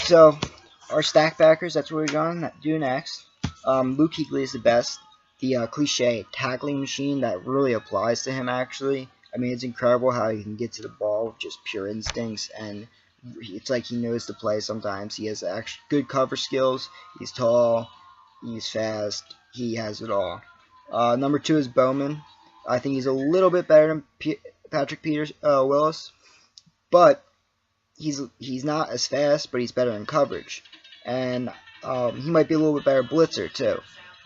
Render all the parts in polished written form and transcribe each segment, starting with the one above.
So our stack backers, that's what we're going to do next. Luke Kuechly is the best. The cliche tackling machine that really applies to him, actually. I mean, it's incredible how he can get to the ball with just pure instincts, and it's like he knows the play sometimes. He has actually good cover skills. He's tall. He's fast. He has it all. Number 2 is Bowman. I think he's a little bit better than Patrick Willis, but he's not as fast, but he's better in coverage, and he might be a little bit better blitzer too.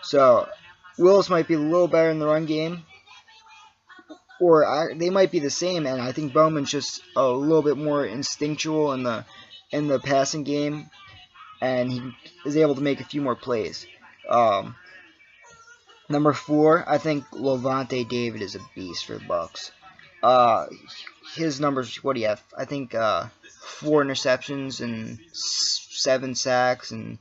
So Willis might be a little better in the run game, or they might be the same. And I think Bowman's just a little bit more instinctual in the passing game, and he is able to make a few more plays. Number 4, I think Lavonte David is a beast for the Bucks. His numbers, what do you have? I think 4 interceptions and 7 sacks and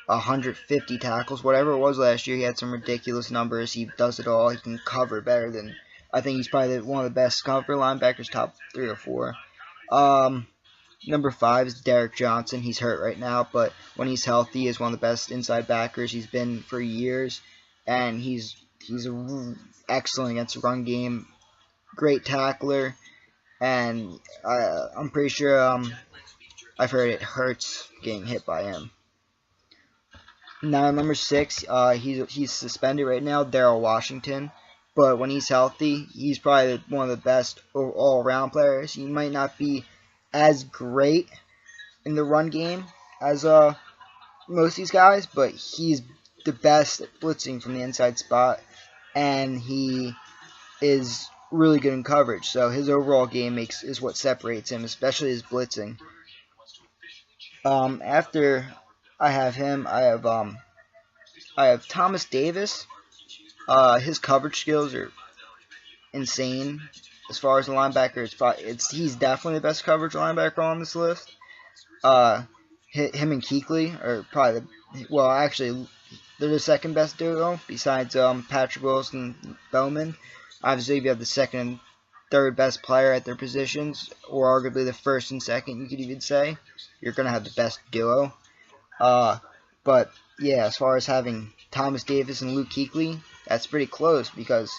150 tackles, whatever it was last year. He had some ridiculous numbers. He does it all. He can cover better than, I think he's probably one of the best cover linebackers, top 3 or 4. Number 5 is Derek Johnson. He's hurt right now, but when he's healthy, he's one of the best inside backers he's been for years, and he's excellent against the run game. Great tackler, and I'm pretty sure I've heard it hurts getting hit by him. Now number 6, he's suspended right now, Darrell Washington, but when he's healthy, he's probably one of the best all-around players. He might not be as great in the run game as most of these guys, but he's the best at blitzing from the inside spot, and he is really good in coverage. So his overall game is what separates him, especially his blitzing. After I have him, I have Thomas Davis. His coverage skills are insane. As far as the linebacker, he's definitely the best coverage linebacker on this list. Him and Kuechly are probably actually they're the second best duo besides Patrick Willis and Bowman. Obviously, if you have the second and third best player at their positions, or arguably the first and second, you could even say, you're gonna have the best duo. But yeah, as far as having Thomas Davis and Luke Kuechly, that's pretty close because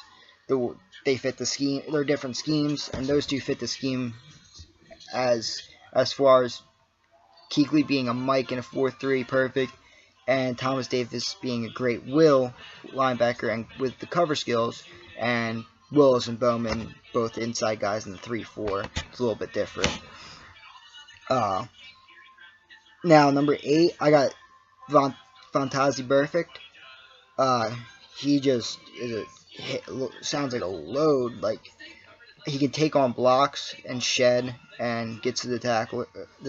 they fit the scheme. They're different schemes, and those two fit the scheme as far as Kuechly being a Mike in a 4-3 perfect, and Thomas Davis being a great will linebacker and with the cover skills, and Willis and Bowman both inside guys in the 3-4. It's a little bit different. Now number 8, I got Vontaze Burfict. He just sounds like a load. Like, he can take on blocks and shed and get to the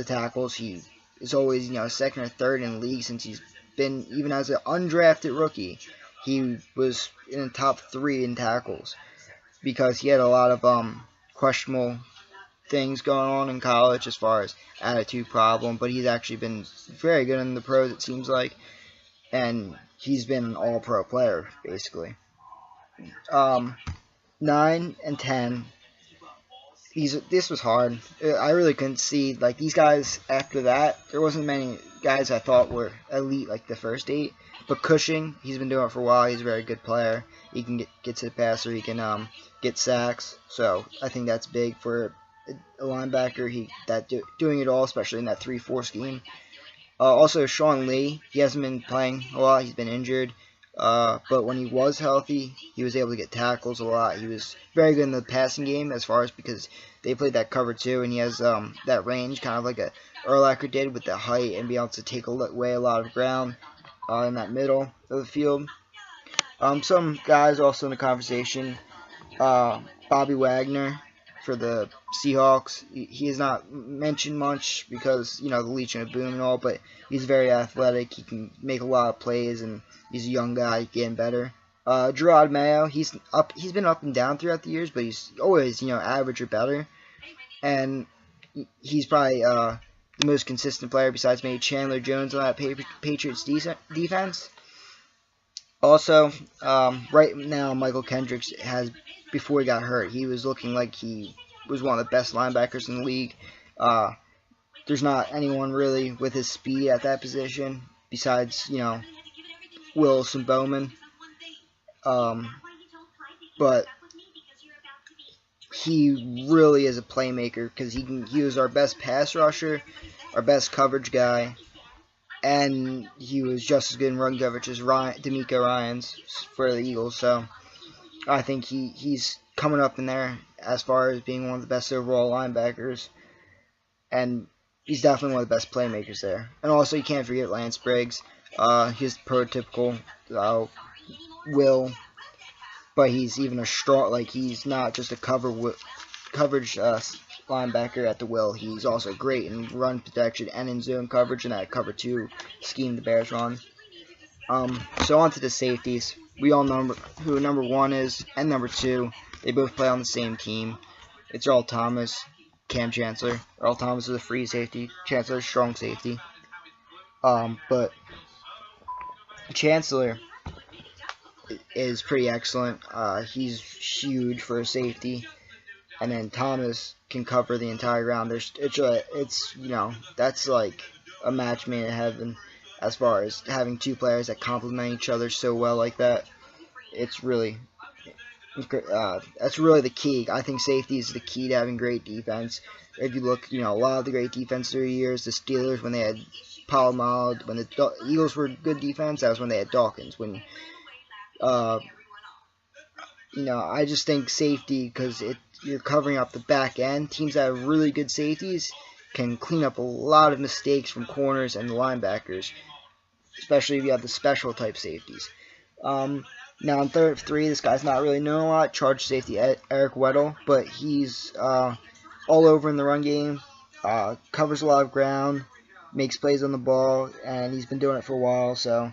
tackles. He is always second or third in the league since he's been, even as an undrafted rookie, he was in the top 3 in tackles because he had a lot of questionable things going on in college as far as attitude problem, but he's actually been very good in the pros, it seems like, and he's been an all-pro player basically. 9 and 10. This was hard. I really couldn't see these guys after that. There wasn't many guys I thought were elite like the first 8. But Cushing, he's been doing it for a while. He's a very good player. He can get to the passer. He can get sacks. So I think that's big for a linebacker. Doing it all, especially in that 3-4 scheme. Also, Sean Lee, he hasn't been playing a lot. He's been injured. But when he was healthy, he was able to get tackles a lot. He was very good in the passing game because they played that cover 2, and he has that range, kind of like a Urlacher did with the height and be able to take away a lot of ground in that middle of the field. Some guys also in the conversation, Bobby Wagner for the Seahawks. He is not mentioned much because, the Legion of Boom and all, but he's very athletic. He can make a lot of plays, and he's a young guy getting better. Gerard Mayo, he's been up and down throughout the years, but he's always, average or better. And he's probably the most consistent player besides maybe Chandler Jones on that Patriots defense. Also, right now, Michael Kendricks before he got hurt, he was looking like he was one of the best linebackers in the league. there's not anyone really with his speed at that position besides, Wilson Bowman. But he really is a playmaker because he was our best pass rusher, our best coverage guy, and he was just as good in run coverage as D'Amico Ryans for the Eagles. So I think he's coming up in there as far as being one of the best overall linebackers, and he's definitely one of the best playmakers there. And also, you can't forget Lance Briggs. He's prototypical will, but he's even a strong. Like, he's not just a coverage linebacker at the will. He's also great in run protection and in zone coverage in that cover 2 scheme the Bears run. So on to the safeties. We all know who number 1 is and number 2. They both play on the same team. It's Earl Thomas, Cam Chancellor. Earl Thomas is a free safety. Chancellor is strong safety. But Chancellor is pretty excellent. He's huge for a safety, and then Thomas can cover the entire ground. It's that's like a match made in heaven as far as having 2 players that complement each other so well like that. It's really that's really the key. I think safety is the key to having great defense. If you look, a lot of the great defense through the years, the Steelers when they had Palomalo, when the Eagles were good defense, that was when they had Dawkins. When I just think safety, because you're covering up the back end. Teams that have really good safeties can clean up a lot of mistakes from corners and linebackers, especially if you have the special type safeties. Now in third of 3, this guy's not really known a lot. Charge safety Eric Weddle, but he's all over in the run game. Covers a lot of ground, makes plays on the ball, and he's been doing it for a while. So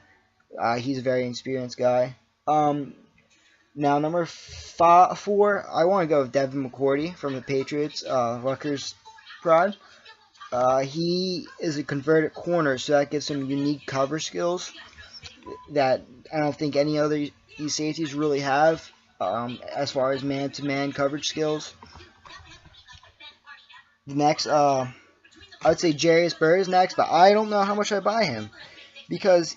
he's a very experienced guy. Now, number 4, I want to go with Devin McCourty from the Patriots, Rutgers pride. He is a converted corner, so that gives him unique cover skills that I don't think any other these safeties really have, as far as man-to-man coverage skills. Next, I would say Jarius Burr is next, but I don't know how much I buy him because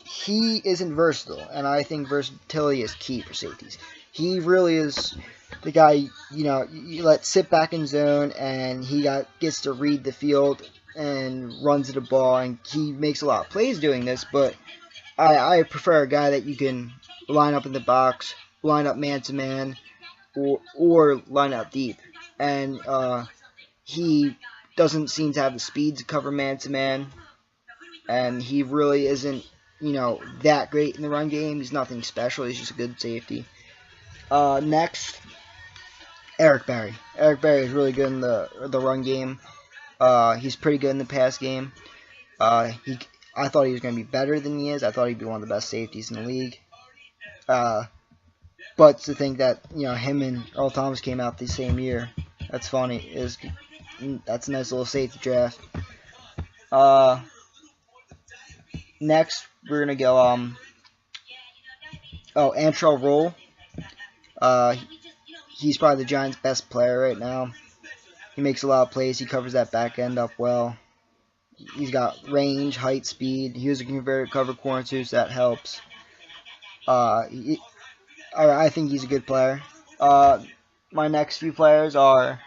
he isn't versatile, and I think versatility is key for safeties. He really is the guy, you let sit back in zone, and he gets to read the field and runs to the ball, and he makes a lot of plays doing this, but I prefer a guy that you can line up in the box, line up man-to-man, or line up deep. And he doesn't seem to have the speed to cover man-to-man, and he really isn't, that great in the run game. He's nothing special. He's just a good safety. Next, Eric Berry. Eric Berry is really good in the run game. He's pretty good in the pass game. I thought he was going to be better than he is. I thought he'd be one of the best safeties in the league. But to think that him and Earl Thomas came out the same year, that's funny. That's a nice little safety draft. Next, we're gonna go Antrell Roll. He's probably the Giants' best player right now. He makes a lot of plays. He covers that back end up well. He's got range, height, speed. He was a converted cover corner too, so that helps. I think he's a good player. My next few players are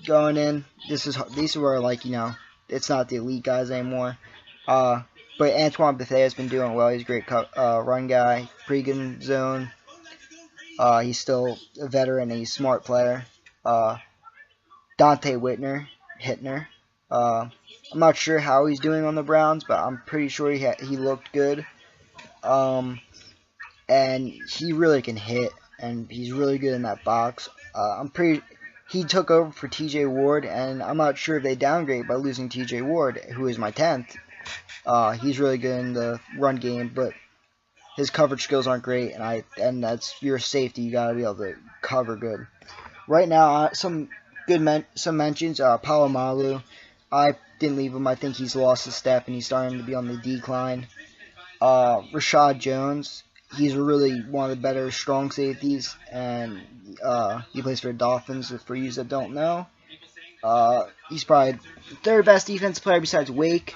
going in. These are like it's not the elite guys anymore. But Antoine Bethea has been doing well. He's a great run guy, pretty good in zone. He's still a veteran and he's a smart player. Dante Hittner. I'm not sure how he's doing on the Browns, but I'm pretty sure he looked good. And he really can hit, and he's really good in that box. He took over for T.J. Ward, and I'm not sure if they downgrade by losing T.J. Ward, who is my 10th. He's really good in the run game, but his coverage skills aren't great, and that's your safety. You gotta be able to cover good. Right now, some mentions. Palomalo, I didn't leave him. I think he's lost a step, and he's starting to be on the decline. Rashad Jones, he's really one of the better strong safeties, and he plays for the Dolphins, for you that don't know. He's probably the third best defensive player besides Wake.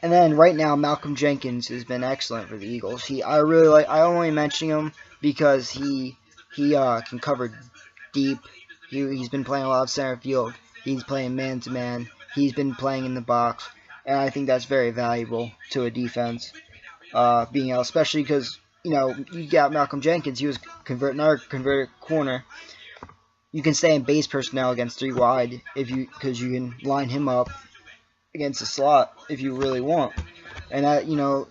And then right now, Malcolm Jenkins has been excellent for the Eagles. I really like. I only mention him because he can cover deep. He's been playing a lot of center field. He's playing man to man. He's been playing in the box, and I think that's very valuable to a defense. Being able, especially because you got Malcolm Jenkins. He was another converted corner. You can stay in base personnel against 3 wide because you can line him up against the slot if you really want, and that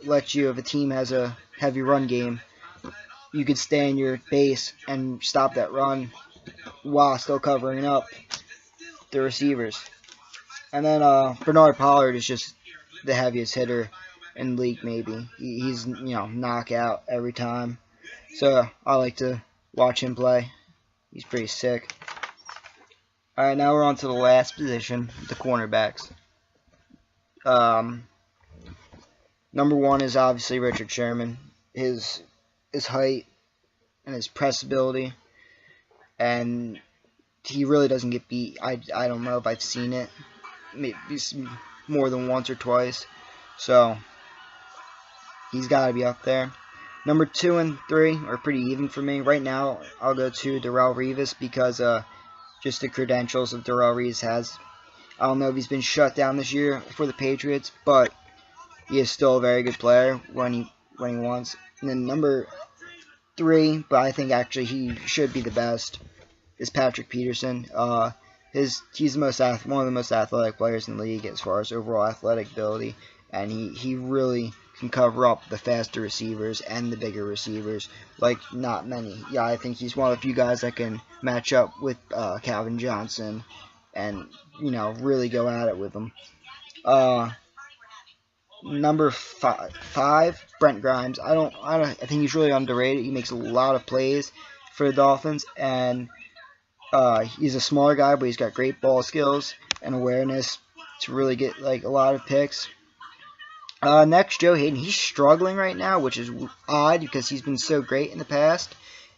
lets you, if a team has a heavy run game, you can stay in your base and stop that run while still covering up the receivers. And then Bernard Pollard is just the heaviest hitter in the league. Maybe he's knockout every time, so I like to watch him play. He's pretty sick. All right, now we're on to the last position, the cornerbacks. Number 1 is obviously Richard Sherman. His height and his press ability, and he really doesn't get beat. I don't know if I've seen it, maybe more than once or twice, so he's got to be up there. Number 2 and 3 are pretty even for me. Right now, I'll go to Darrelle Revis because just the credentials of Darrelle Revis has. I don't know if he's been shut down this year for the Patriots, but he is still a very good player when he wants. And then number 3, but I think actually he should be the best, is Patrick Peterson. He's one of the most athletic players in the league as far as overall athletic ability, and he really can cover up the faster receivers and the bigger receivers like not many. Yeah, I think he's one of the few guys that can match up with Calvin Johnson and really go at it with them. Number 5, Brent Grimes. I think he's really underrated. He makes a lot of plays for the Dolphins, and he's a smaller guy, but he's got great ball skills and awareness to really get a lot of picks. Next, Joe Hayden. He's struggling right now, which is odd because he's been so great in the past,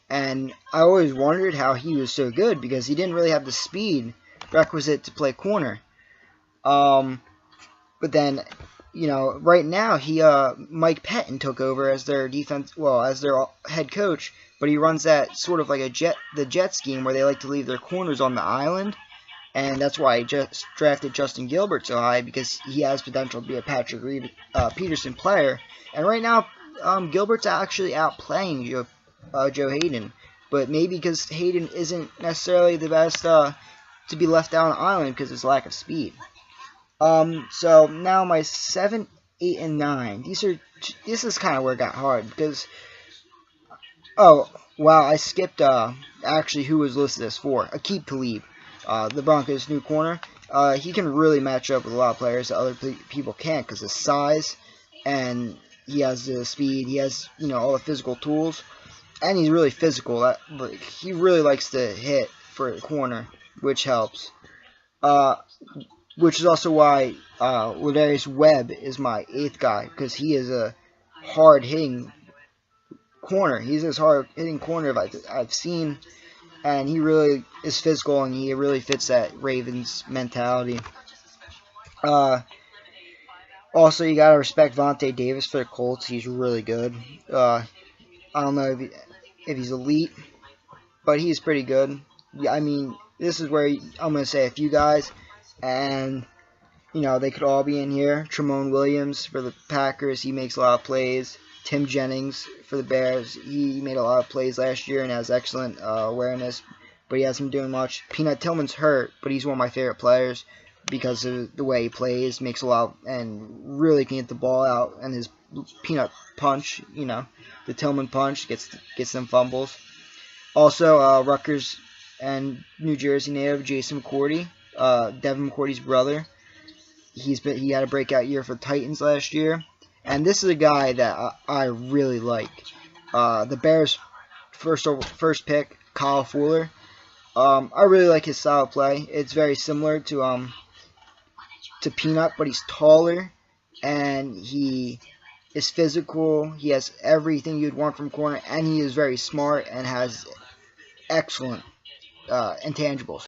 and I always wondered how he was so good because he didn't really have the speed requisite to play corner. But then, right now Mike Pettin took over as their as their head coach, but he runs that sort of like the jet scheme where they like to leave their corners on the island, and that's why I just drafted Justin Gilbert so high, because he has potential to be a Patrick Peterson player. And right now, Gilbert's actually outplaying Joe Hayden, but maybe because Hayden isn't necessarily the best to be left down on the island because of his lack of speed. So now my 7, 8, and 9. This is kind of where it got hard because oh wow, I skipped actually who was listed as 4. Aqib Talib, the Broncos' new corner. He can really match up with a lot of players that other people can't because of his size, and he has the speed. He has all the physical tools, and he's really physical. He really likes to hit for a corner, which helps. Which is also why Ladarius Webb is my 8th guy, because he is a hard-hitting corner. He's as hard-hitting corner I've seen, and he really is physical, and he really fits that Ravens mentality. Also, you gotta respect Vontae Davis for the Colts. He's really good. I don't know if he's elite, but he's pretty good. I mean, this is where I'm gonna say a few guys, and they could all be in here. Tramon Williams for the Packers, he makes a lot of plays. Tim Jennings for the Bears, he made a lot of plays last year and has excellent awareness, but he hasn't been doing much. Peanut Tillman's hurt, but he's one of my favorite players because of the way he plays, makes a lot, and really can get the ball out, and his Peanut punch, the Tillman punch, gets them fumbles. Also, Rutgers and New Jersey native Jason McCourty, Devin McCourty's brother. He had a breakout year for the Titans last year, and this is a guy that I really like. The Bears' first pick, Kyle Fuller. I really like his style of play. It's very similar to Peanut, but he's taller, and he is physical. He has everything you'd want from corner, and he is very smart and has excellent intangibles.